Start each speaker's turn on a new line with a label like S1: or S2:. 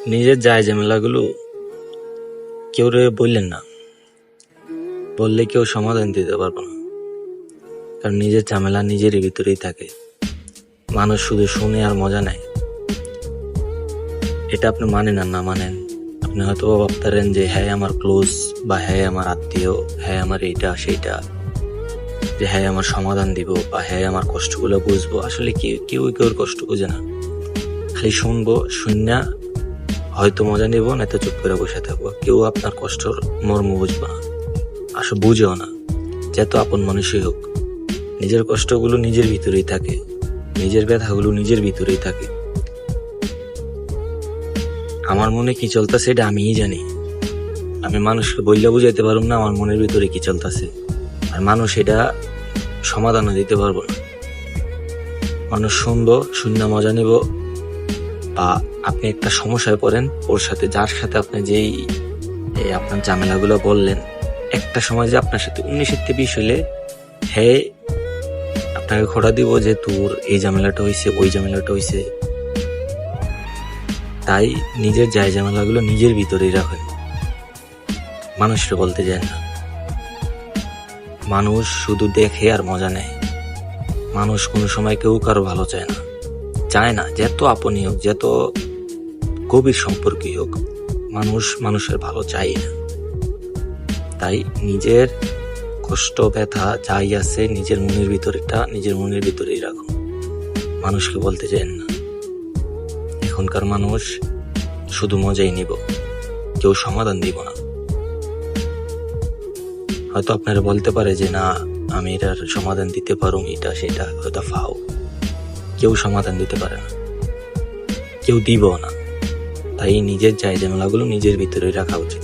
S1: নিজের যায় ঝামেলাগুলো কেউ বললেন না, বললে কেউ সমাধান দিতে পারবো না। কারণ নিজের ঝামেলা নিজেরই ভিতরেই থাকে। মানুষ শুধু শুনে আর মজা নেয়। এটা আপনি মানেন আর না মানেন, আপনি হয়তো ভাবতারেন যে হ্যাঁ আমার ক্লোজ, বা হ্যাঁ আমার আত্মীয়, হ্যাঁ আমার এইটা সেইটা, যে হ্যাঁ আমার সমাধান দিব, বা হ্যাঁ আমার কষ্টগুলো বুঝবো। আসলে কেউ কেউর কষ্ট বুঝে না। খালি শুনবো, শুননা হয়তো মজা নেব, না তো চুপ করে বসে থাকবো। কেউ আপনার কষ্টর মর্ম বুঝবো না, আসলে বুঝেও না। যত আপন মানুষই হোক, নিজের কষ্টগুলো নিজের ভিতরেই থাকে, নিজের ব্যথাগুলো নিজের ভিতরেই থাকে। আমার মনে কি চলতেছে এটা আমিই জানি। আমি মানুষকে বললে বুঝাইতে পারবো না আমার মনের ভিতরে কি চলতেছে, আর মানুষ এটা সমাধানও দিতে পারবো না। মানুষ শুনবো, শূন্য মজা নিব, বা আপনি একটা সমস্যায় পড়েন, ওর সাথে যার সাথে আপনি যেই আপনার ঝামেলাগুলো বললেন, একটা সময় যে আপনার সাথে 19-20 হইলে হ্যাঁ আপনাকে খোঁড়া দিব যে তোর এই ঝামেলাটা হয়েছে, ওই ঝামেলাটা হয়েছে। তাই নিজের যায় ঝামেলাগুলো নিজের ভিতরেই রাখেন, মানুষকে বলতে যায় না। মানুষ শুধু দেখে আর মজা নেয়। মানুষ কোনো সময় কেউ কারো ভালো চায় না, যত আপনই হোক, যত গভীর সম্পর্কই হোক, মানুষ মানুষের ভালো চায় না। তাই নিজের কষ্ট ব্যথা যাই আছে নিজের মনের ভিতরেই রাখো, মানুষকে বলতে চান না। এখনকার মানুষ শুধু মজাই নিব, কেউ সমাধান দিব না। হয়তো আপনারা বলতে পারে যে না আমি এটার সমাধান দিতে পারুম, এটা সেটা, হয়তো ফাও। কেউ সমাধান দিতে পারে না, কেউ দিব না। তাই নিজের যায় ঝামেলাগুলো নিজের ভিতরে রাখা উচিত।